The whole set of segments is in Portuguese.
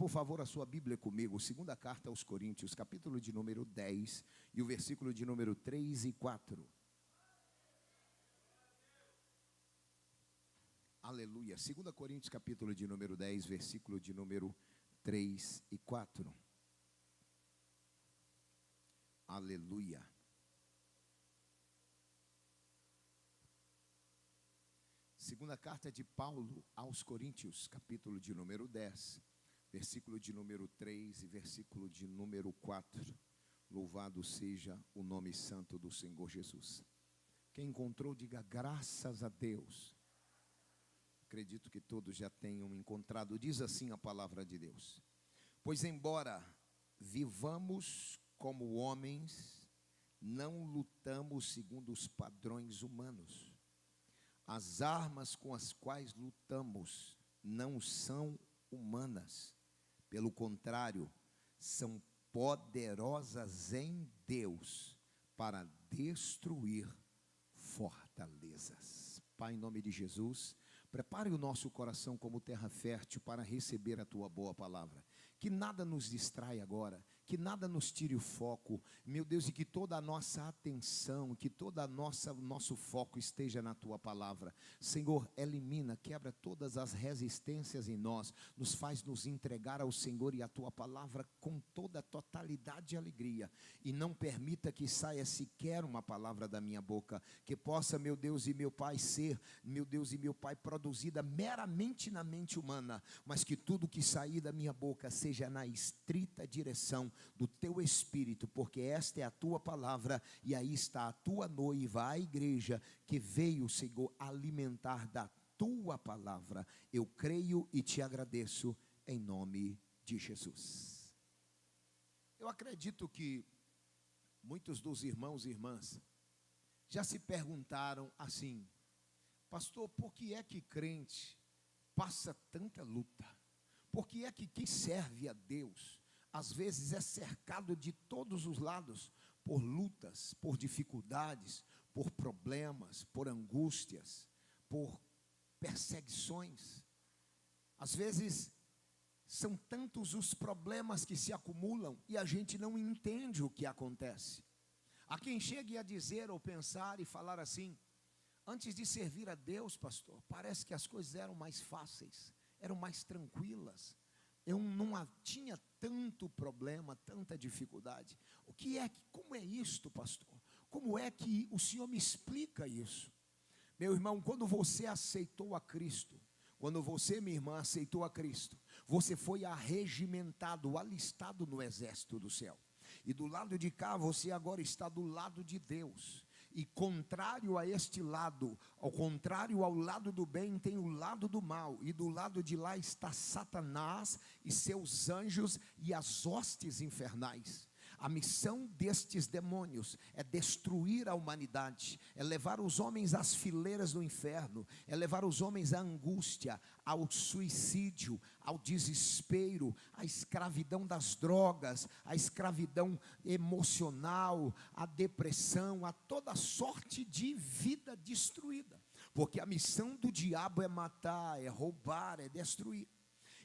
por favor, a sua Bíblia comigo, segunda carta aos Coríntios, capítulo de número 10 e o versículo de número 3 e 4. Aleluia. 2 Coríntios, capítulo de número 10, versículo de número 3 e 4. Aleluia. Segunda carta de Paulo aos Coríntios, capítulo de número 10, versículo de número 3 e versículo de número 4. Louvado seja o nome santo do Senhor Jesus. Quem encontrou, diga graças a Deus. Acredito que todos já tenham encontrado. Diz assim a palavra de Deus: pois embora vivamos como homens, não lutamos segundo os padrões humanos. As armas com as quais lutamos não são humanas, pelo contrário, são poderosas em Deus para destruir fortalezas. Pai, em nome de Jesus, prepare o nosso coração como terra fértil para receber a Tua boa palavra. Que nada nos distraia agora, que nada nos tire o foco, meu Deus, e que toda a nossa atenção, que toda a nosso foco esteja na Tua palavra. Senhor, elimina, quebra todas as resistências em nós, nos faz nos entregar ao Senhor e a Tua palavra com toda a totalidade e alegria, e não permita que saia sequer uma palavra da minha boca, que possa, meu Deus e meu Pai, ser, meu Deus e meu Pai, produzida meramente na mente humana, mas que tudo que sair da minha boca seja na estrita direção do Teu Espírito, porque esta é a Tua palavra, e aí está a Tua noiva, a igreja, que veio, Senhor, alimentar da Tua palavra. Eu creio e Te agradeço, em nome de Jesus. Eu acredito que muitos dos irmãos e irmãs já se perguntaram assim: pastor, por que é que crente passa tanta luta? Por que é que quem serve a Deus, às vezes é cercado de todos os lados por lutas, por dificuldades, por problemas, por angústias, por perseguições? Às vezes são tantos os problemas que se acumulam e a gente não entende o que acontece. Há quem chegue a dizer ou pensar e falar assim: antes de servir a Deus, pastor, parece que as coisas eram mais fáceis, eram mais tranquilas. Eu não tinha tanto problema, tanta dificuldade. Como é isto, pastor? Como é que o Senhor me explica isso? Meu irmão, quando você aceitou a Cristo, quando você, minha irmã, aceitou a Cristo, você foi arregimentado, alistado no exército do céu. E do lado de cá, você agora está do lado de Deus. E contrário a este lado, ao contrário ao lado do bem, tem o lado do mal. E do lado de lá está Satanás e seus anjos e as hostes infernais. A missão destes demônios é destruir a humanidade, é levar os homens às fileiras do inferno, é levar os homens à angústia, ao suicídio, ao desespero, à escravidão das drogas, à escravidão emocional, à depressão, a toda sorte de vida destruída. Porque a missão do diabo é matar, é roubar, é destruir.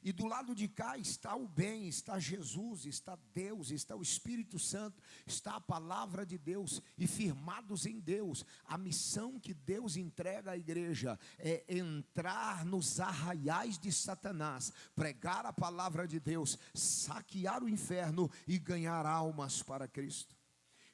E do lado de cá está o bem, está Jesus, está Deus, está o Espírito Santo, está a palavra de Deus, e firmados em Deus, a missão que Deus entrega à igreja é entrar nos arraiais de Satanás, pregar a palavra de Deus, saquear o inferno e ganhar almas para Cristo.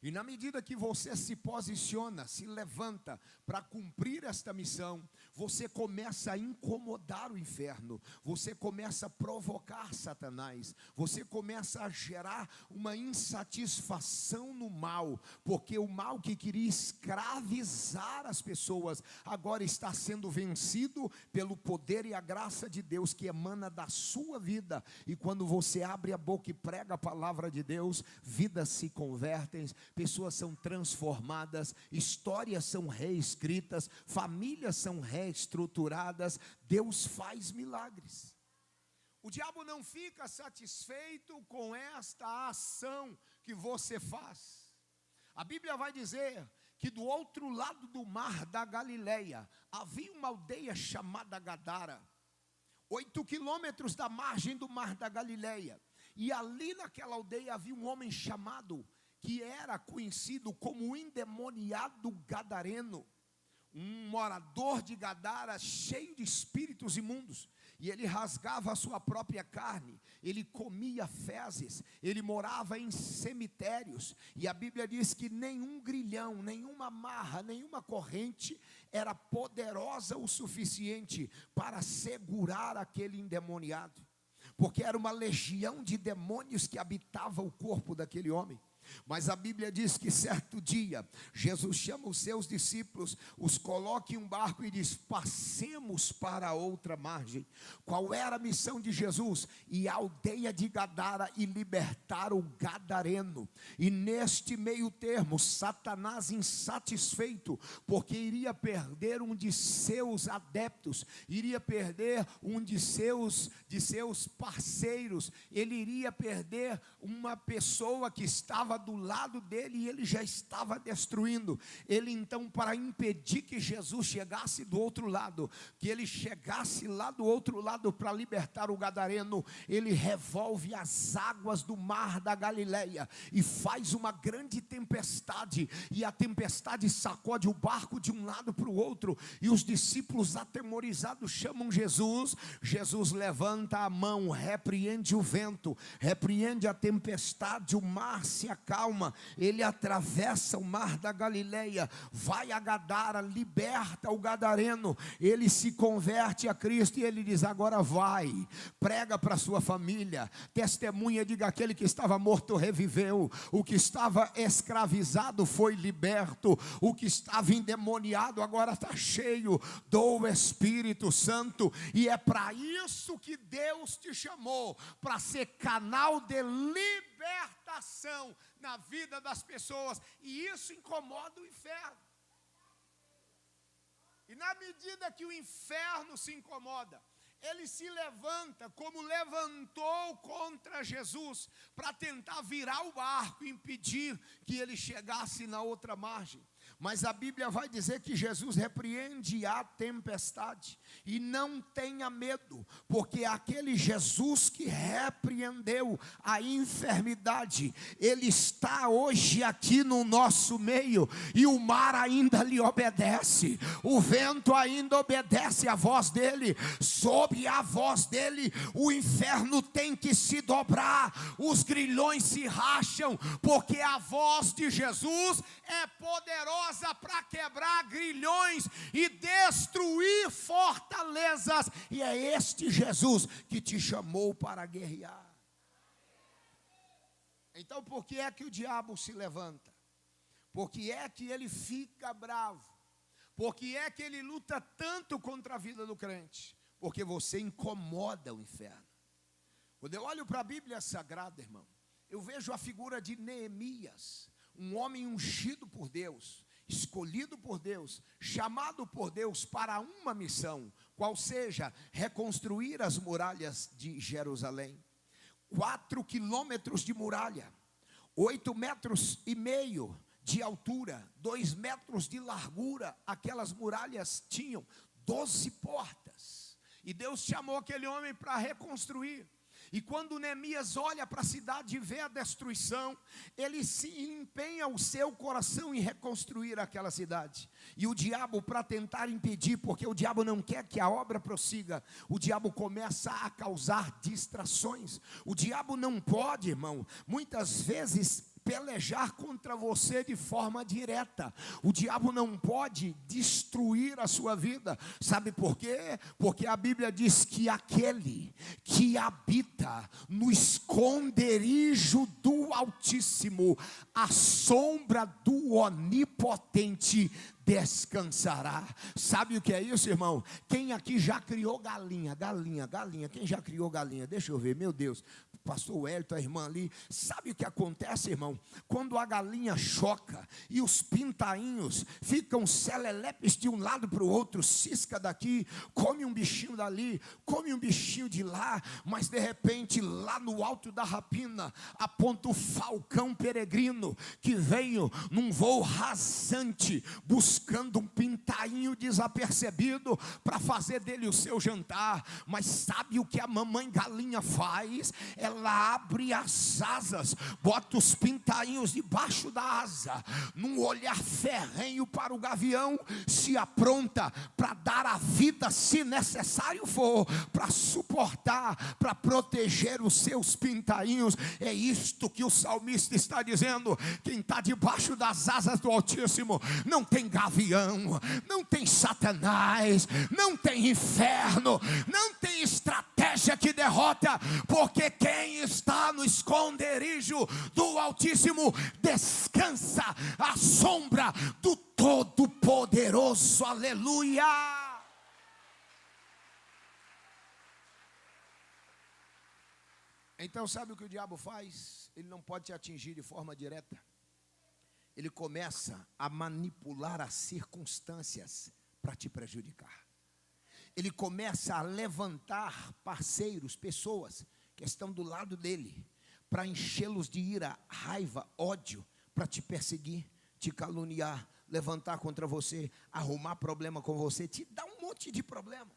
E na medida que você se posiciona, se levanta para cumprir esta missão, você começa a incomodar o inferno, você começa a provocar Satanás, você começa a gerar uma insatisfação no mal, porque o mal que queria escravizar as pessoas, agora está sendo vencido pelo poder e a graça de Deus que emana da sua vida. E quando você abre a boca e prega a palavra de Deus, vidas se convertem, pessoas são transformadas, histórias são reescritas, famílias são reestruturadas. Deus faz milagres. O diabo não fica satisfeito com esta ação que você faz. A Bíblia vai dizer que do outro lado do mar da Galileia havia uma aldeia chamada Gadara. 8 quilômetros da margem do mar da Galileia. E ali naquela aldeia havia um homem chamado, que era conhecido como o endemoniado gadareno, um morador de Gadara cheio de espíritos imundos. E ele rasgava a sua própria carne, ele comia fezes, ele morava em cemitérios. E a Bíblia diz que nenhum grilhão, nenhuma amarra, nenhuma corrente era poderosa o suficiente para segurar aquele endemoniado, porque era uma legião de demônios que habitava o corpo daquele homem. Mas a Bíblia diz que certo dia, Jesus chama os seus discípulos, os coloca em um barco e diz: passemos para a outra margem. Qual era a missão de Jesus? Ir à aldeia de Gadara e libertar o gadareno. E neste meio termo, Satanás, insatisfeito, porque iria perder um de seus adeptos, iria perder um de seus parceiros, ele iria perder uma pessoa que estava do lado dele e ele já estava destruindo. Ele então, para impedir que Jesus chegasse do outro lado, que ele chegasse lá do outro lado para libertar o gadareno, ele revolve as águas do mar da Galileia e faz uma grande tempestade, e a tempestade sacode o barco de um lado para o outro, e os discípulos atemorizados chamam Jesus. Jesus levanta a mão, repreende o vento, repreende a tempestade, o mar se acalma, ele atravessa o mar da Galileia, vai a Gadara, liberta o gadareno, ele se converte a Cristo e ele diz: agora vai, prega para sua família, testemunha, diga: aquele que estava morto reviveu, o que estava escravizado foi liberto, o que estava endemoniado agora está cheio do Espírito Santo. E é para isso que Deus te chamou, para ser canal de libertação na vida das pessoas, e isso incomoda o inferno. E na medida que o inferno se incomoda, ele se levanta, como levantou contra Jesus, para tentar virar o barco e impedir que ele chegasse na outra margem. Mas a Bíblia vai dizer que Jesus repreende a tempestade, e não tenha medo, porque aquele Jesus que repreendeu a enfermidade, ele está hoje aqui no nosso meio, e o mar ainda lhe obedece, o vento ainda obedece à voz dele, sob a voz dele o inferno tem que se dobrar, os grilhões se racham, porque a voz de Jesus é poderosa para quebrar grilhões e destruir fortalezas. E é este Jesus que te chamou para guerrear. Então, por que é que o diabo se levanta? Por que é que ele fica bravo? Por que é que ele luta tanto contra a vida do crente? Porque você incomoda o inferno. Quando eu olho para a Bíblia Sagrada, irmão, eu vejo a figura de Neemias, um homem ungido por Deus, escolhido por Deus, chamado por Deus para uma missão, qual seja reconstruir as muralhas de Jerusalém. 4 quilômetros de muralha, 8,5 metros de altura, 2 metros de largura. Aquelas muralhas tinham 12 portas, e Deus chamou aquele homem para reconstruir. E quando Neemias olha para a cidade e vê a destruição, ele se empenha o seu coração em reconstruir aquela cidade. E o diabo, para tentar impedir, porque o diabo não quer que a obra prossiga, o diabo começa a causar distrações. O diabo não pode, irmão, muitas vezes pelejar contra você de forma direta. O diabo não pode destruir a sua vida. Sabe por quê? Porque a Bíblia diz que aquele que habita no esconderijo do Altíssimo, à sombra do Onipotente, descansará. Sabe o que é isso, irmão? Quem aqui já criou galinha? Quem já criou galinha? Deixa eu ver, meu Deus. Pastor Wellington, a irmã ali. Sabe o que acontece, irmão? Quando a galinha choca e os pintainhos ficam selelepes de um lado para o outro, cisca daqui, come um bichinho dali, come um bichinho de lá, mas de repente lá no alto da rapina aponta o falcão peregrino que veio num voo rasante buscar buscando um pintainho desapercebido para fazer dele o seu jantar. Mas sabe o que a mamãe galinha faz? Ela abre as asas, bota os pintainhos debaixo da asa, num olhar ferrenho para o gavião, se apronta para dar a vida, se necessário for, para suportar, para proteger os seus pintainhos. É isto que o salmista está dizendo. Quem está debaixo das asas do Altíssimo não tem gavião, não tem Satanás, não tem inferno, não tem estratégia que derrota, porque quem está no esconderijo do Altíssimo descansa à sombra do Todo-Poderoso. Aleluia! Então sabe o que o diabo faz? Ele não pode te atingir de forma direta. Ele começa a manipular as circunstâncias para te prejudicar. Ele começa a levantar parceiros, pessoas que estão do lado dele, para enchê-los de ira, raiva, ódio, para te perseguir, te caluniar, levantar contra você, arrumar problema com você, te dar um monte de problema.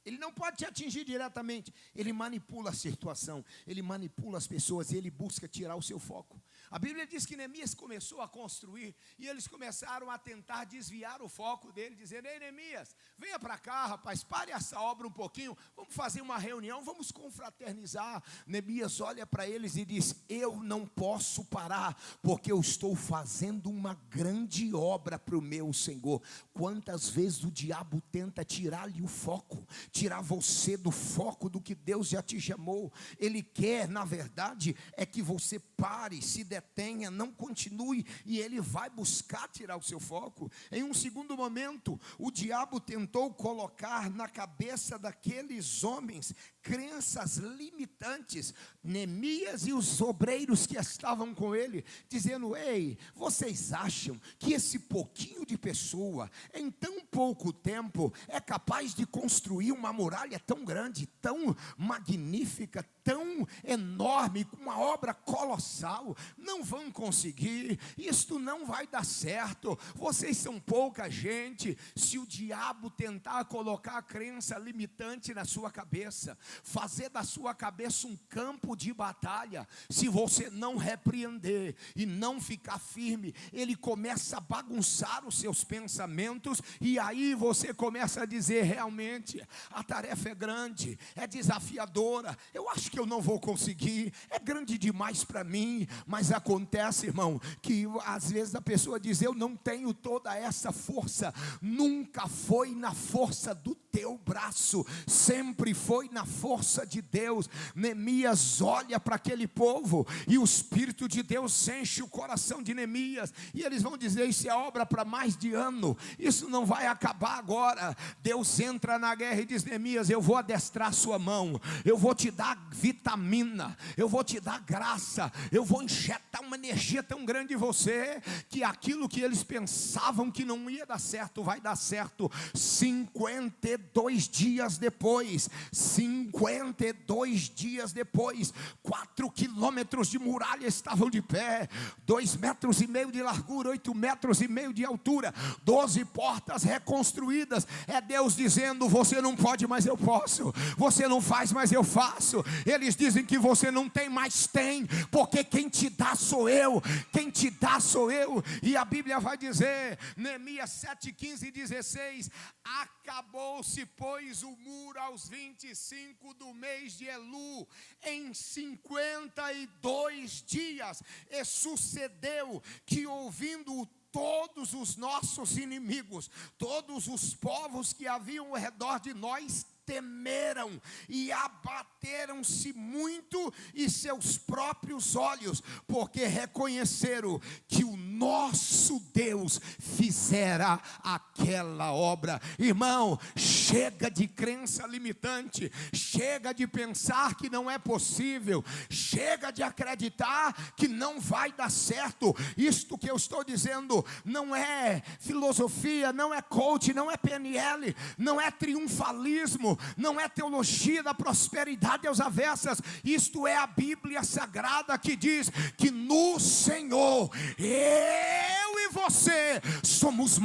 Ele não pode te atingir diretamente. Ele manipula a situação, ele manipula as pessoas, ele busca tirar o seu foco. A Bíblia diz que Neemias começou a construir e eles começaram a tentar desviar o foco dele, dizendo: ei, Neemias, venha para cá, rapaz, pare essa obra um pouquinho, vamos fazer uma reunião, vamos confraternizar. Neemias olha para eles e diz: eu não posso parar, porque eu estou fazendo uma grande obra para o meu Senhor. Quantas vezes o diabo tenta tirar-lhe o foco, tirar você do foco do que Deus já te chamou. Ele quer, na verdade, é que você pare, se detenha, não continue, e ele vai buscar tirar o seu foco. Em um segundo momento, o diabo tentou colocar na cabeça daqueles homens crenças limitantes. Neemias e os obreiros que estavam com ele, dizendo: ei, vocês acham que esse pouquinho de pessoa, em tão pouco tempo, é capaz de construir uma muralha tão grande, tão magnífica, tão enorme, com uma obra colossal? Não vão conseguir, isto não vai dar certo, vocês são pouca gente. Se o diabo tentar colocar a crença limitante na sua cabeça, fazer da sua cabeça um campo de batalha, se você não repreender e não ficar firme, ele começa a bagunçar os seus pensamentos, e aí você começa a dizer: realmente, a tarefa é grande, é desafiadora, eu acho que eu não vou conseguir, é grande demais para mim. Mas acontece, irmão, que às vezes a pessoa diz: eu não tenho toda essa força. Nunca foi na força do teu braço, sempre foi na força de Deus. Neemias olha para aquele povo e o Espírito de Deus enche o coração de Neemias, e eles vão dizer: isso é obra para mais de ano, isso não vai acabar agora. Deus entra na guerra e diz: Neemias, eu vou adestrar sua mão, eu vou te dar vitamina, eu vou te dar graça, eu vou injetar uma energia tão grande em você, que aquilo que eles pensavam que não ia dar certo, vai dar certo. 52 dias depois, 52 dias depois, 4 quilômetros de muralha estavam de pé, 2,5 metros de largura, 8,5 metros de altura, 12 portas reconstruídas. É Deus dizendo: você não pode, mas eu posso. Você não faz, mas eu faço. Eles dizem que você não tem, mas tem, porque quem te dá sou eu, quem te dá sou eu. E a Bíblia vai dizer, Neemias 7, 15 e 16: acabou-se, pois, o muro aos 25 do mês de Elu, em 52 dias. E sucedeu que, ouvindo todos os nossos inimigos, todos os povos que haviam ao redor de nós, temeram e abateram-se muito em seus próprios olhos, porque reconheceram que o nosso Deus fizera aquela obra. Irmão, chega de crença limitante, chega de pensar que não é possível, chega de acreditar que não vai dar certo. Isto que eu estou dizendo não é filosofia, não é coach, não é PNL, não é triunfalismo, não é teologia da prosperidade às avessas. Isto é a Bíblia Sagrada, que diz que no Senhor eu e você somos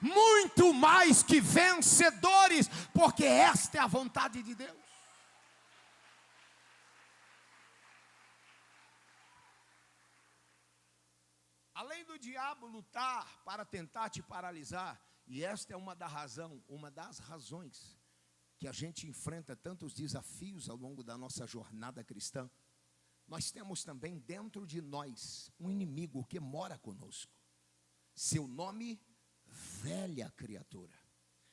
muito mais que vencedores, porque esta é a vontade de Deus. Além do diabo lutar para tentar te paralisar, e esta é uma das razões que a gente enfrenta tantos desafios ao longo da nossa jornada cristã, nós temos também dentro de nós um inimigo que mora conosco. Seu nome, velha criatura.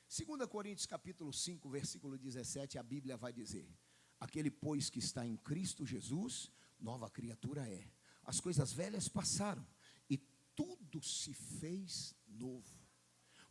2 Coríntios capítulo 5, versículo 17, a Bíblia vai dizer: aquele, pois, que está em Cristo Jesus, nova criatura é. As coisas velhas passaram e tudo se fez novo.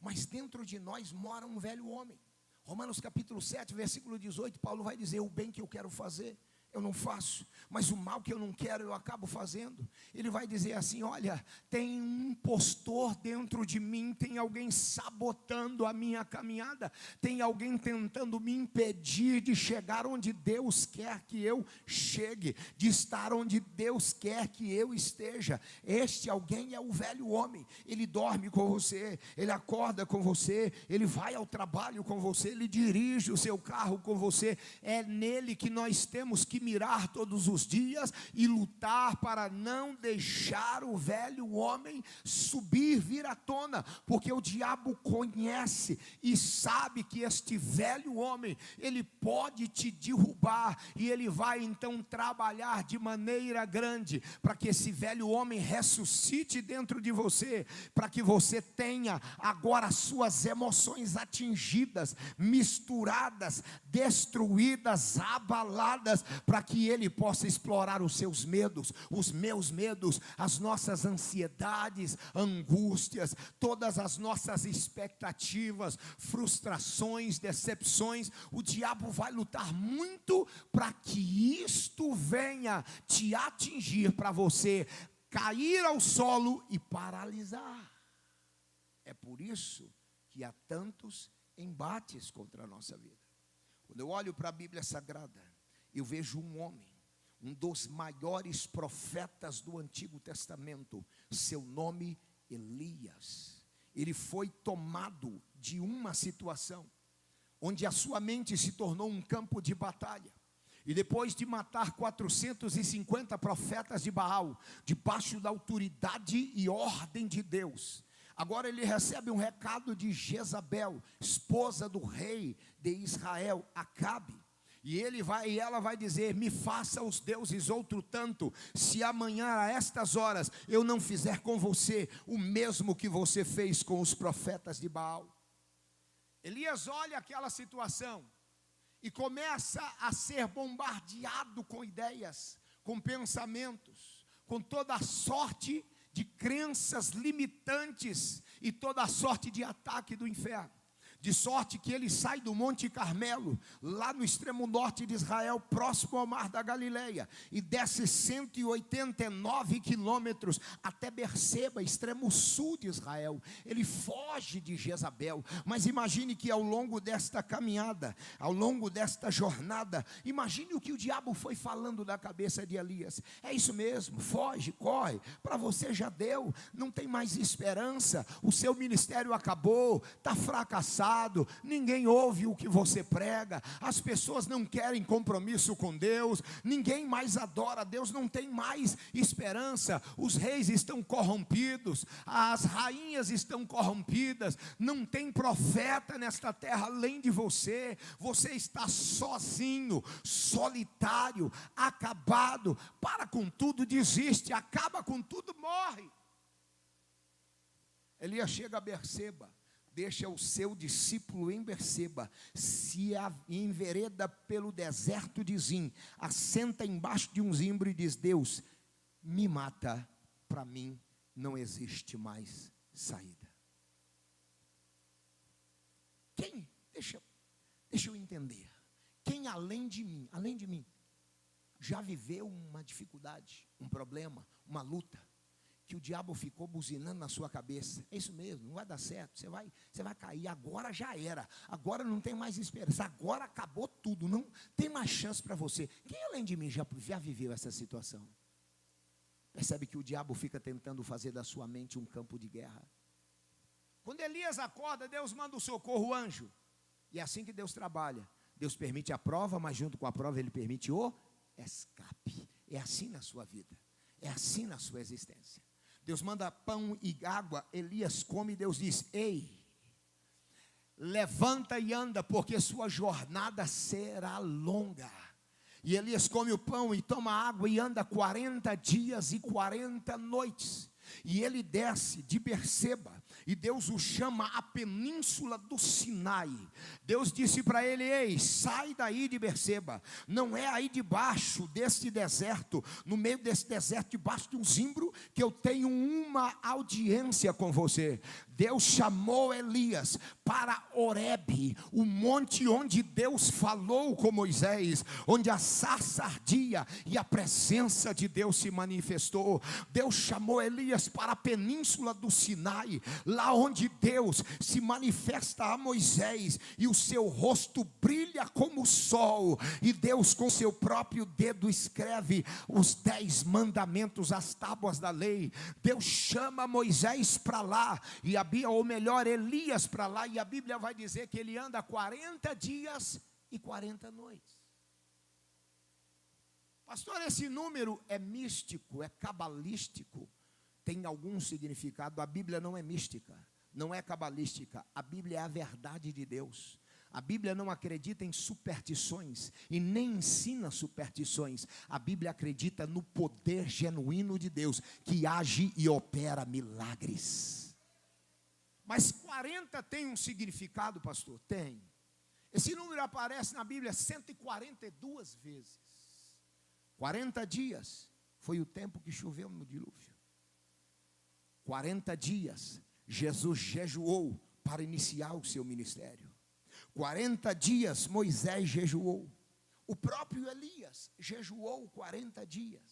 Mas dentro de nós mora um velho homem. Romanos capítulo 7, versículo 18, Paulo vai dizer: o bem que eu quero fazer, eu não faço, mas o mal que eu não quero, eu acabo fazendo. Ele vai dizer assim: olha, tem um impostor dentro de mim, tem alguém sabotando a minha caminhada, tem alguém tentando me impedir de chegar onde Deus quer que eu chegue, de estar onde Deus quer que eu esteja. Este alguém é o velho homem. Ele dorme com você, ele acorda com você, ele vai ao trabalho com você, ele dirige o seu carro com você. É nele que nós temos que mirar todos os dias e lutar para não deixar o velho homem subir, vir à tona, porque o diabo conhece e sabe que este velho homem, ele pode te derrubar, e ele vai então trabalhar de maneira grande para que esse velho homem ressuscite dentro de você, para que você tenha agora as suas emoções atingidas, misturadas, destruídas, abaladas, para que ele possa explorar os seus medos, os meus medos, as nossas ansiedades, angústias, todas as nossas expectativas, frustrações, decepções. O diabo vai lutar muito para que isto venha te atingir, para você cair ao solo e paralisar. É por isso que há tantos embates contra a nossa vida. Quando eu olho para a Bíblia Sagrada, eu vejo um homem, um dos maiores profetas do Antigo Testamento, seu nome Elias. Ele foi tomado de uma situação onde a sua mente se tornou um campo de batalha. E depois de matar 450 profetas de Baal, debaixo da autoridade e ordem de Deus, agora ele recebe um recado de Jezabel, esposa do rei de Israel, Acabe. E ela vai dizer: me faça os deuses outro tanto, se amanhã a estas horas eu não fizer com você o mesmo que você fez com os profetas de Baal. Elias olha aquela situação e começa a ser bombardeado com ideias, com pensamentos, com toda a sorte de crenças limitantes e toda a sorte de ataque do inferno. De sorte que ele sai do Monte Carmelo, lá no extremo norte de Israel, próximo ao mar da Galileia, e desce 189 quilômetros até Berseba, extremo sul de Israel. Ele foge de Jezabel. Mas imagine que ao longo desta caminhada, ao longo desta jornada, imagine o que o diabo foi falando da cabeça de Elias. É isso mesmo, foge, corre, para você já deu, não tem mais esperança, o seu ministério acabou, está fracassado, ninguém ouve o que você prega, as pessoas não querem compromisso com Deus, ninguém mais adora a Deus, não tem mais esperança, os reis estão corrompidos, as rainhas estão corrompidas, não tem profeta nesta terra além de você, você está sozinho, solitário, acabado, para com tudo, desiste, acaba com tudo, morre. Elias chega a Berseba, deixa o seu discípulo em Berseba, se envereda pelo deserto de Zim, assenta embaixo de um zimbro e diz: Deus, me mata, para mim não existe mais saída. Quem, deixa eu entender, quem além de mim, já viveu uma dificuldade, um problema, uma luta, que o diabo ficou buzinando na sua cabeça? É isso mesmo, não vai dar certo, você vai cair, agora já era, agora não tem mais esperança, agora acabou tudo, não tem mais chance para você. Quem além de mim já viveu essa situação? Percebe que o diabo fica tentando fazer da sua mente um campo de guerra. Quando Elias acorda, Deus manda o socorro, o anjo. E é assim que Deus trabalha. Deus permite a prova, mas junto com a prova Ele permite o escape. É assim na sua vida. É assim na sua existência. Deus manda pão e água, Elias come e Deus diz: ei, levanta e anda, porque sua jornada será longa. E Elias come o pão e toma água e anda 40 dias e 40 noites. E ele desce de Berseba, e Deus o chama a península do Sinai. Deus disse para ele: ei, sai daí de Berseba, não é aí debaixo deste deserto, no meio desse deserto, debaixo de um zimbro, que eu tenho uma audiência com você. Deus chamou Elias para Horebe, o monte onde Deus falou com Moisés, onde a sarça ardia e a presença de Deus se manifestou. Deus chamou Elias para a península do Sinai, lá onde Deus se manifesta a Moisés, e o seu rosto brilha como o sol, e Deus com seu próprio dedo escreve os 10 mandamentos, as tábuas da lei. Deus chama Moisés para lá, ou melhor, Elias para lá, e a Bíblia vai dizer que ele anda 40 dias e 40 noites. Pastor, esse número é místico, é cabalístico, tem algum significado? A Bíblia não é mística, não é cabalística, a Bíblia é a verdade de Deus. A Bíblia não acredita em superstições e nem ensina superstições. A Bíblia acredita no poder genuíno de Deus, que age e opera milagres. Mas 40 tem um significado, pastor? Tem. Esse número aparece na Bíblia 142 vezes. 40 dias foi o tempo que choveu no dilúvio. 40 dias Jesus jejuou para iniciar o seu ministério. 40 dias Moisés jejuou. O próprio Elias jejuou 40 dias.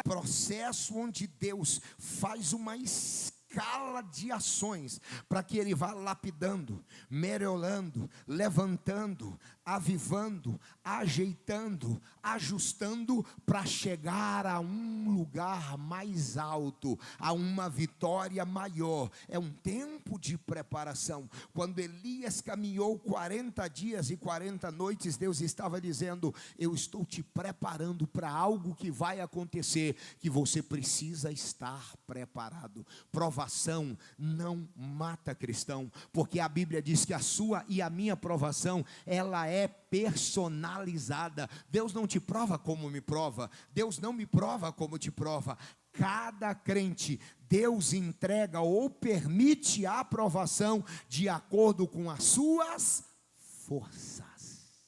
Processo onde Deus faz uma escala de ações para que ele vá lapidando, merolando, levantando, avivando, ajeitando, ajustando, para chegar a um lugar mais alto, a uma vitória maior. É um tempo de preparação. Quando Elias caminhou 40 dias e 40 noites, Deus estava dizendo: eu estou te preparando para algo que vai acontecer, que você precisa estar preparado. Provação não mata cristão, porque a Bíblia diz que a sua e a minha provação, ela é personalizada. Deus não te prova como me prova, Deus não me prova como te prova. Cada crente, Deus entrega ou permite a aprovação de acordo com as suas forças.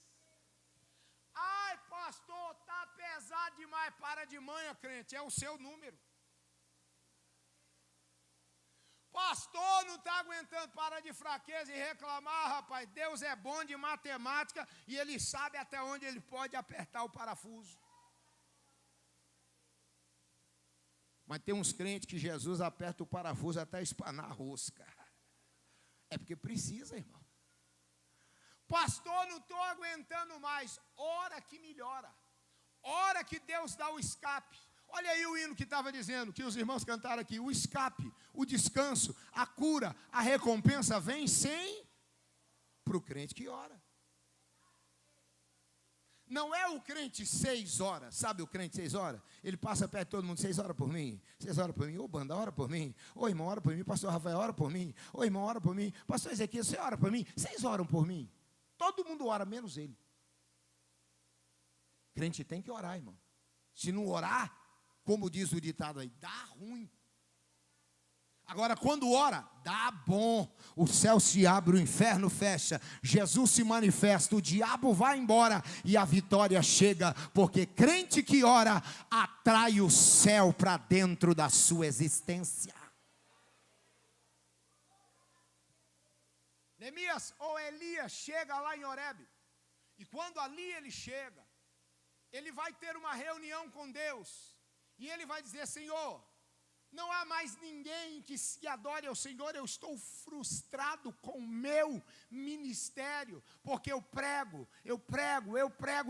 Ai, pastor, está pesado demais. Para de manhã, crente, é o seu número. Pastor, não está aguentando, para de fraqueza e reclamar, rapaz. Deus é bom de matemática e Ele sabe até onde Ele pode apertar o parafuso. Mas tem uns crentes que Jesus aperta o parafuso até espanar a rosca. É porque precisa, irmão. Pastor, não estou aguentando mais. Ora que melhora. Ora que Deus dá o escape. Olha aí o hino que estava dizendo, que os irmãos cantaram aqui: o escape, o descanso, a cura, a recompensa vem sem para o crente que ora. Não é o crente 6 horas, sabe o crente 6 horas? Ele passa perto de todo mundo: 6 horas por mim, 6 horas por mim, ô banda, ora por mim, ô irmão, ora por mim, pastor Rafael, ora por mim, ô irmão, ora por mim, pastor Ezequiel, você ora por mim, 6 oram por mim. Todo mundo ora, menos ele. Crente tem que orar, irmão. Se não orar, como diz o ditado aí, dá ruim. Agora, quando ora, dá bom. O céu se abre, o inferno fecha, Jesus se manifesta, o diabo vai embora e a vitória chega, porque crente que ora atrai o céu para dentro da sua existência. Neemias ou Elias chega lá em Horebe, e quando ali ele chega, ele vai ter uma reunião com Deus. E ele vai dizer: Senhor, Não há mais ninguém que se adore ao Senhor. Eu estou frustrado com o meu ministério, porque eu prego,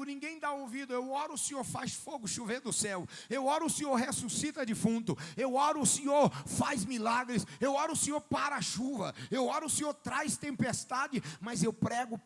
ninguém dá ouvido. Eu oro, o Senhor faz fogo chover do céu. Eu oro, o Senhor ressuscita defunto. Eu oro, o Senhor faz milagres. Eu oro, o Senhor para a chuva. Eu oro, o Senhor traz tempestade. Mas eu prego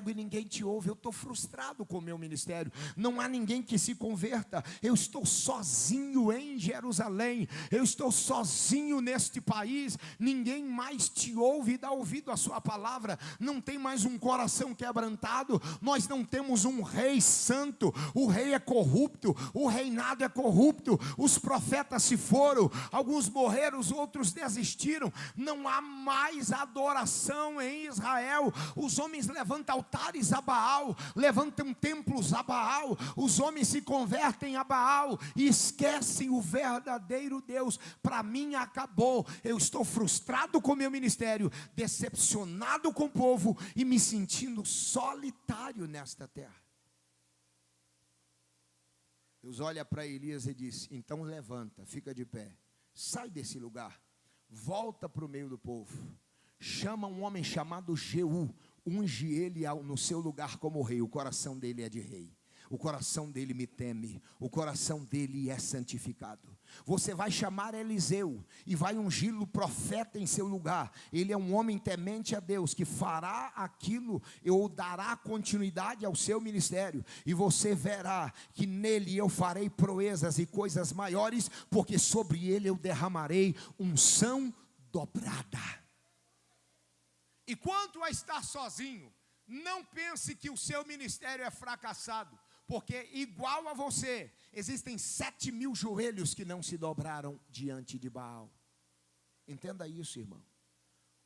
e ninguém te ouve. Eu estou frustrado com o meu ministério. Não há ninguém que se converta. Eu estou sozinho em Jerusalém. Eu estou sozinho neste país, ninguém mais te ouve e dá ouvido à sua palavra, não tem mais um coração quebrantado, nós não temos um rei santo, o rei é corrupto, o reinado é corrupto, os profetas se foram, alguns morreram, os outros desistiram, não há mais adoração em Israel, os homens levantam altares a Baal, levantam templos a Baal, os homens se convertem a Baal e esquecem o verdadeiro Deus. Para mim acabou, eu estou frustrado com o meu ministério, decepcionado com o povo e me sentindo solitário nesta terra. Deus olha para Elias e diz: então levanta, fica de pé, sai desse lugar, volta para o meio do povo, chama um homem chamado Jeú, unge ele no seu lugar como rei. O coração dele é de rei, o coração dele me teme, o coração dele é santificado. Você vai chamar Eliseu e vai ungir-lo profeta em seu lugar. Ele é um homem temente a Deus, que fará aquilo ou dará continuidade ao seu ministério. E você verá que nele eu farei proezas e coisas maiores, porque sobre ele eu derramarei unção dobrada. E quanto a estar sozinho, não pense que o seu ministério é fracassado, porque igual a você, existem 7.000 joelhos que não se dobraram diante de Baal. Entenda isso, irmão.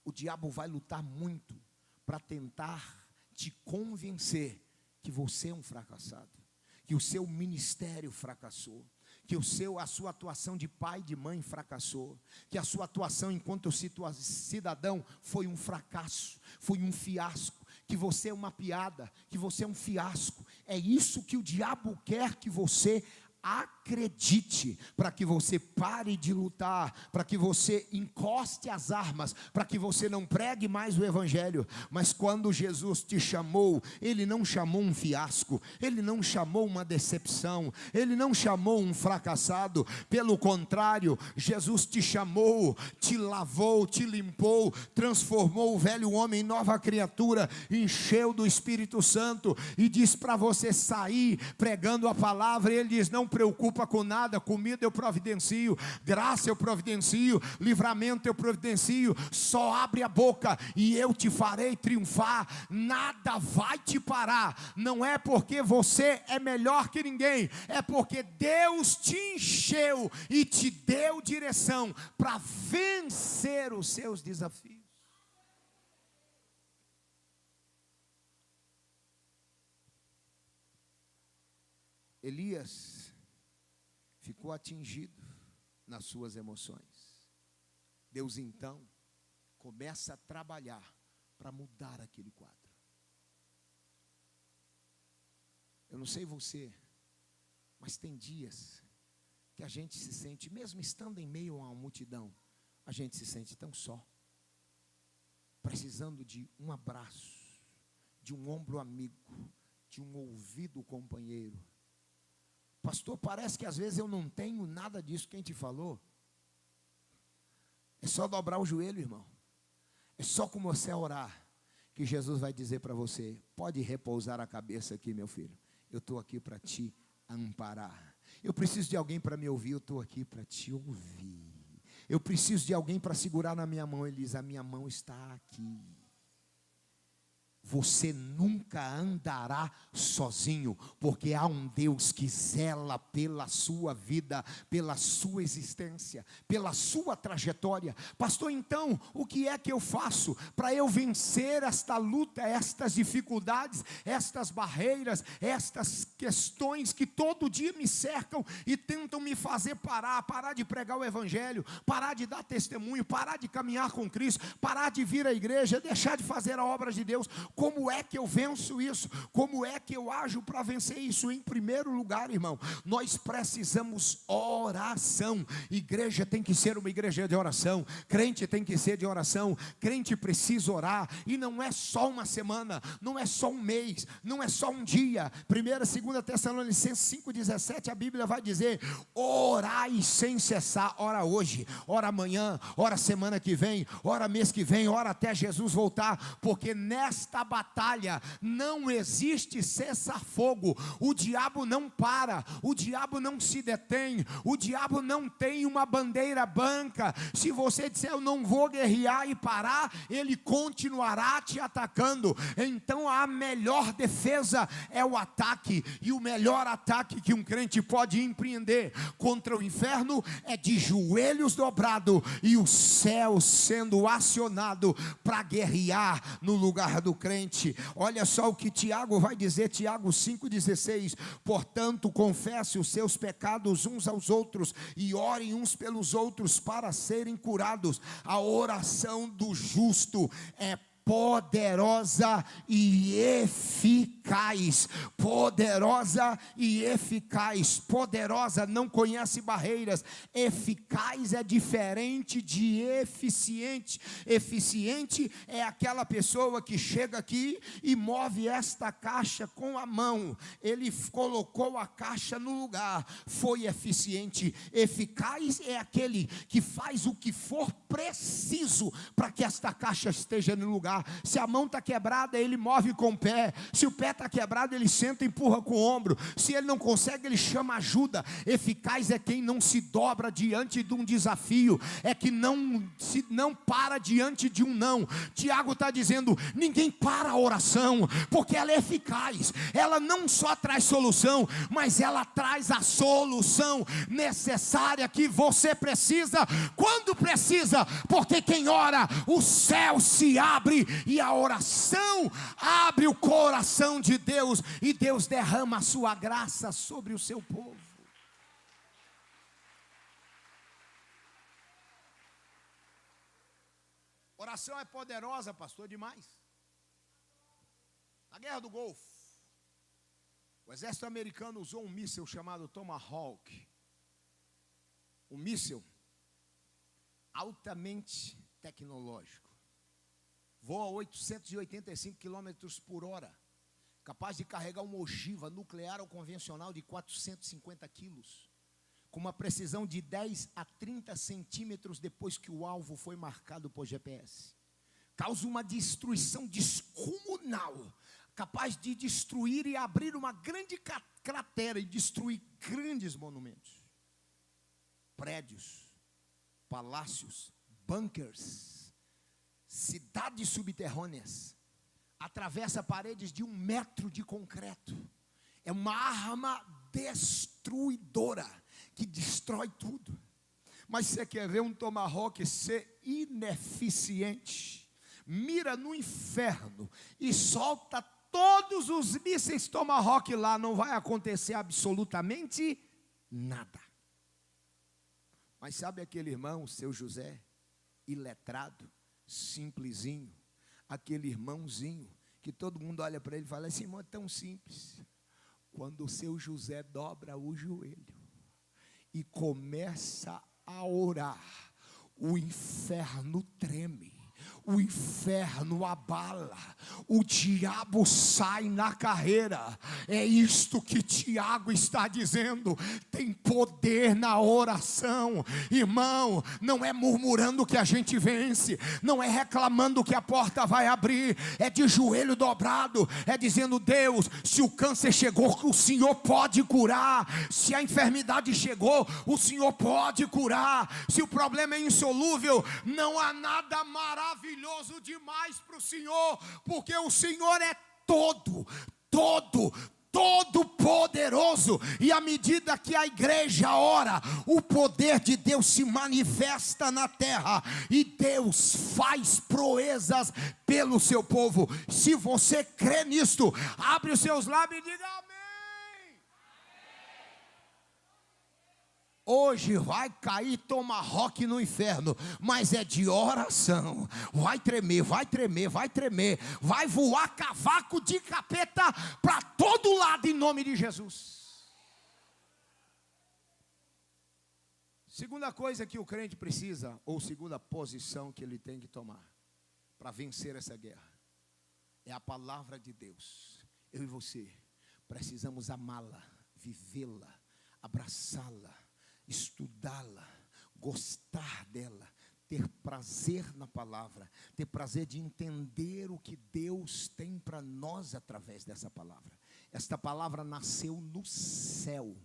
O diabo vai lutar muito para tentar te convencer que você é um fracassado, que o seu ministério fracassou, que a sua atuação de pai e de mãe fracassou, que a sua atuação enquanto cidadão foi um fracasso, foi um fiasco, que você é uma piada, que você é um fiasco. É isso que o diabo quer que você acredite, para que você pare de lutar, para que você encoste as armas, para que você não pregue mais o evangelho. Mas quando Jesus te chamou, Ele não chamou um fiasco, Ele não chamou uma decepção, Ele não chamou um fracassado. Pelo contrário, Jesus te chamou, te lavou, te limpou, transformou o velho homem em nova criatura, encheu do Espírito Santo e diz para você sair pregando a palavra. E Ele diz: não preocupa com nada, comida eu providencio, graça eu providencio, livramento eu providencio, só abre a boca e eu te farei triunfar, nada vai te parar. Não é porque você é melhor que ninguém, é porque Deus te encheu e te deu direção para vencer os seus desafios. Elias ficou atingido nas suas emoções. Deus então começa a trabalhar para mudar aquele quadro. Eu não sei você, mas tem dias que a gente se sente, mesmo estando em meio a uma multidão, a gente se sente tão só, precisando de um abraço, de um ombro amigo, de um ouvido companheiro. Pastor, parece que às vezes eu não tenho nada disso. Quem te falou? É só dobrar o joelho, irmão. É só começar a orar, que Jesus vai dizer para você: pode repousar a cabeça aqui, meu filho. Eu estou aqui para te amparar. Eu preciso de alguém para me ouvir, eu estou aqui para te ouvir. Eu preciso de alguém para segurar na minha mão. Ele diz: a minha mão está aqui. Você nunca andará sozinho, porque há um Deus que zela pela sua vida, pela sua existência, pela sua trajetória. Pastor, então, o que é que eu faço para eu vencer esta luta, estas dificuldades, estas barreiras, estas questões que todo dia me cercam e tentam me fazer parar de pregar o evangelho, parar de dar testemunho, parar de caminhar com Cristo, parar de vir à igreja, deixar de fazer a obra de Deus? Como é que eu venço isso? Como é que eu ajo para vencer isso? Em primeiro lugar, irmão, nós precisamos oração. Igreja tem que ser uma igreja de oração, crente tem que ser de oração, crente precisa orar, e não é só uma semana, não é só um mês, não é só um dia. 1ª, 2ª Tessalonicenses 5,17, a Bíblia vai dizer: orai sem cessar. Ora hoje, ora amanhã, ora semana que vem, ora mês que vem, ora até Jesus voltar, porque nesta batalha não existe cessar-fogo. O diabo não para, o diabo não se detém, o diabo não tem uma bandeira branca. Se você disser eu não vou guerrear e parar, ele continuará te atacando. Então a melhor defesa é o ataque, e o melhor ataque que um crente pode empreender contra o inferno é de joelhos dobrados e o céu sendo acionado para guerrear no lugar do crente. Olha só o que Tiago vai dizer, Tiago 5,16: portanto confesse os seus pecados uns aos outros e orem uns pelos outros para serem curados. A oração do justo é poderosa e eficaz. Poderosa e eficaz. Poderosa não conhece barreiras. Eficaz é diferente de eficiente. Eficiente é aquela pessoa que chega aqui e move esta caixa com a mão. Ele colocou a caixa no lugar, foi eficiente. Eficaz é aquele que faz o que for preciso para que esta caixa esteja no lugar. Se a mão está quebrada, ele move com o pé. Se o pé está quebrado, ele senta e empurra com o ombro. Se ele não consegue, ele chama ajuda. Eficaz é quem não se dobra diante de um desafio, é que não para diante de um não. Tiago está dizendo: ninguém para a oração, porque ela é eficaz. Ela não só traz solução, mas ela traz a solução necessária que você precisa, quando precisa, porque quem ora, o céu se abre, e a oração abre o coração de Deus, e Deus derrama a sua graça sobre o seu povo. Oração é poderosa, pastor, demais. Na guerra do Golfo, o exército americano usou um míssil chamado Tomahawk. Um míssil altamente tecnológico. Voa a 885 km por hora, capaz de carregar uma ogiva nuclear ou convencional de 450 quilos, com uma precisão de 10 a 30 centímetros depois que o alvo foi marcado por GPS. Causa uma destruição descomunal, capaz de destruir e abrir uma grande cratera e destruir grandes monumentos, prédios, palácios, bunkers, cidades subterrâneas. Atravessa paredes de 1 metro de concreto. É uma arma destruidora que destrói tudo. Mas você quer ver um Tomahawk ser ineficiente? Mira no inferno e solta todos os mísseis Tomahawk lá, não vai acontecer absolutamente nada. Mas sabe aquele irmão, o seu José, iletrado, simplesinho, aquele irmãozinho que todo mundo olha para ele e fala: esse irmão é tão simples. Quando o seu José dobra o joelho e começa a orar, o inferno treme, o inferno abala, o diabo sai na carreira. É isto que Tiago está dizendo. Tem poder na oração, irmão. Não é murmurando que a gente vence, não é reclamando que a porta vai abrir, é de joelho dobrado, é dizendo: Deus, se o câncer chegou, o Senhor pode curar. Se a enfermidade chegou, o Senhor pode curar. Se o problema é insolúvel, não há nada maravilhoso demais para o Senhor, porque o Senhor é todo poderoso, e à medida que a igreja ora, o poder de Deus se manifesta na terra, e Deus faz proezas pelo seu povo. Se você crê nisto, abre os seus lábios e diga amém. Hoje vai cair tomahawk no inferno, mas é de oração. Vai tremer, vai tremer, vai tremer. Vai voar cavaco de capeta para todo lado em nome de Jesus. Segunda coisa que o crente precisa, ou segunda posição que ele tem que tomar para vencer essa guerra, é a palavra de Deus. Eu e você precisamos amá-la, vivê-la, abraçá-la, estudá-la, gostar dela, ter prazer na palavra, ter prazer de entender o que Deus tem para nós através dessa palavra. Esta palavra nasceu no céu.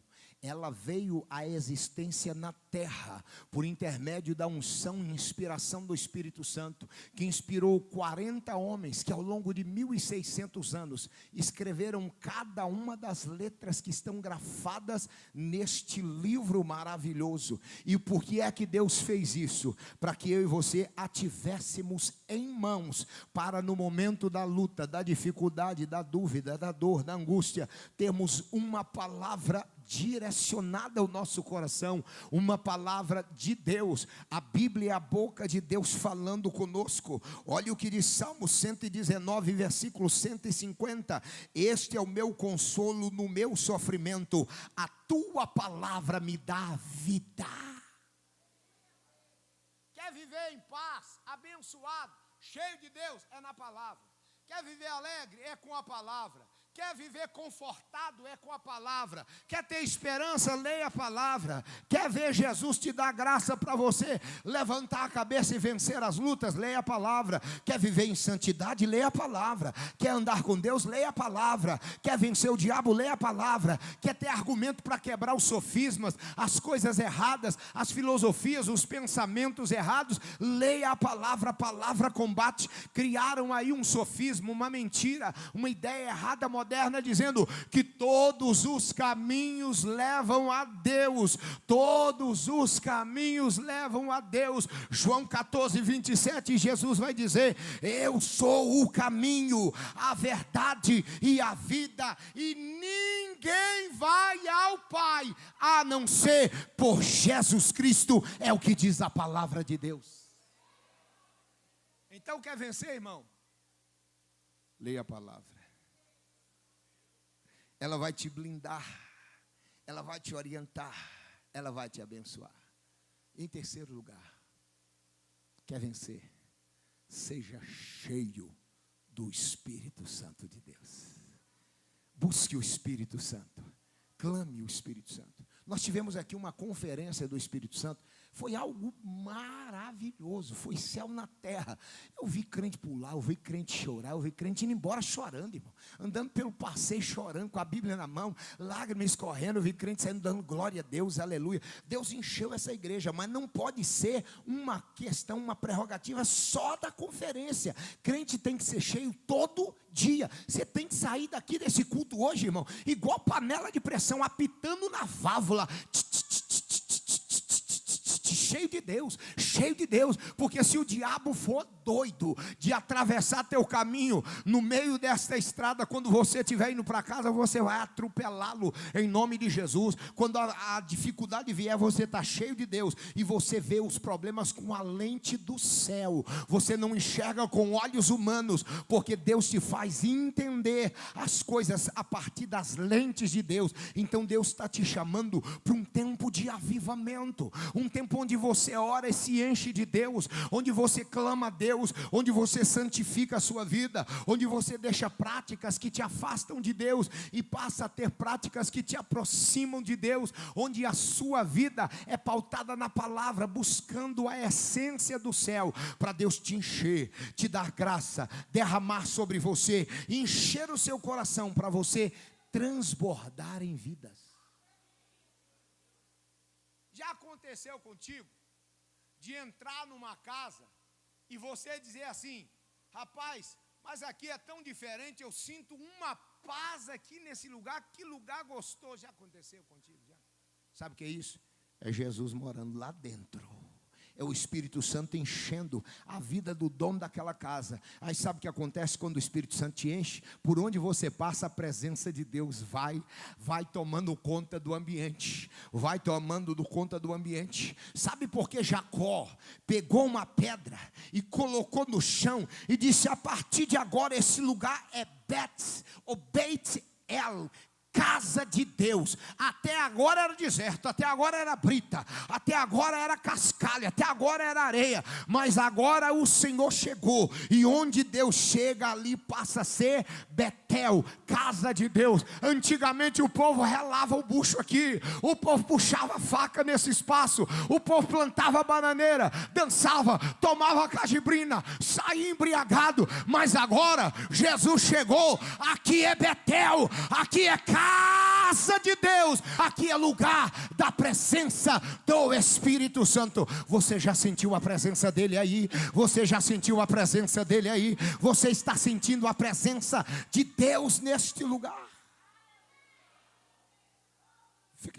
Ela veio à existência na terra, por intermédio da unção e inspiração do Espírito Santo, que inspirou 40 homens, que ao longo de 1.600 anos, escreveram cada uma das letras que estão grafadas neste livro maravilhoso. E por que é que Deus fez isso? Para que eu e você a tivéssemos em mãos, para no momento da luta, da dificuldade, da dúvida, da dor, da angústia, termos uma palavra direcionada ao nosso coração, uma palavra de Deus. A Bíblia é a boca de Deus falando conosco. Olha o que diz Salmo 119, versículo 150. Este é o meu consolo no meu sofrimento, a tua palavra me dá vida. Quer viver em paz, abençoado, cheio de Deus? É na palavra. Quer viver alegre? É com a palavra. Quer viver confortado? É com a palavra. Quer ter esperança? Leia a palavra. Quer ver Jesus te dar graça para você levantar a cabeça e vencer as lutas? Leia a palavra. Quer viver em santidade? Leia a palavra. Quer andar com Deus? Leia a palavra. Quer vencer o diabo? Leia a palavra. Quer ter argumento para quebrar os sofismas, as coisas erradas, as filosofias, os pensamentos errados? Leia a palavra. A palavra combate. Criaram aí um sofisma, uma mentira, uma ideia errada moderna, dizendo que todos os caminhos levam a Deus. Todos os caminhos levam a Deus. João 14, 27, Jesus vai dizer: eu sou o caminho, a verdade e a vida, e ninguém vai ao Pai a não ser por Jesus Cristo. É o que diz a palavra de Deus. Então, quer vencer, irmão? Leia a palavra. Ela vai te blindar, ela vai te orientar, ela vai te abençoar. Em terceiro lugar, quer vencer? Seja cheio do Espírito Santo de Deus. Busque o Espírito Santo, clame o Espírito Santo. Nós tivemos aqui uma conferência do Espírito Santo. Foi algo maravilhoso, foi céu na terra. Eu vi crente pular, eu vi crente chorar, eu vi crente indo embora chorando, irmão. Andando pelo passeio chorando, com a Bíblia na mão, lágrimas escorrendo. Eu vi crente saindo dando glória a Deus, aleluia. Deus encheu essa igreja, mas não pode ser uma questão, uma prerrogativa só da conferência. Crente tem que ser cheio todo dia. Você tem que sair daqui desse culto hoje, irmão, igual panela de pressão, apitando na válvula, cheio de Deus, porque se o diabo for doido de atravessar teu caminho no meio desta estrada, quando você estiver indo para casa, você vai atropelá-lo em nome de Jesus. Quando a dificuldade vier, você está cheio de Deus e você vê os problemas com a lente do céu. Você não enxerga com olhos humanos, porque Deus te faz entender as coisas a partir das lentes de Deus. Então Deus está te chamando para um tempo de avivamento, um tempo onde você ora e se enche de Deus, onde você clama a Deus, onde você santifica a sua vida, onde você deixa práticas que te afastam de Deus e passa a ter práticas que te aproximam de Deus, onde a sua vida é pautada na palavra, buscando a essência do céu, para Deus te encher, te dar graça, derramar sobre você, encher o seu coração para você transbordar em vidas. Já aconteceu contigo de entrar numa casa e você dizer assim: rapaz, mas aqui é tão diferente, eu sinto uma paz aqui nesse lugar, que lugar gostoso. Já aconteceu contigo? Já? Sabe o que é isso? É Jesus morando lá dentro. é o Espírito Santo enchendo a vida do dono daquela casa. Aí sabe o que acontece quando o Espírito Santo te enche? Por onde você passa, a presença de Deus vai tomando conta do ambiente, vai tomando conta do ambiente. Sabe por que Jacó pegou uma pedra e colocou no chão e disse: a partir de agora esse lugar é Bet-El, casa de Deus. Até agora era deserto, até agora era brita, até agora era cascalho, até agora era areia, mas agora o Senhor chegou, e onde Deus chega, ali passa a ser Betel, casa de Deus. Antigamente o povo relava o bucho aqui, o povo puxava a faca nesse espaço, o povo plantava bananeira, dançava, tomava cajibrina, saía embriagado, mas agora Jesus chegou. Aqui é Betel, aqui é casa de Deus, aqui é lugar da presença do Espírito Santo. Você já sentiu a presença dele aí? Você já sentiu a presença dele aí? Você está sentindo a presença de Deus neste lugar? Fique de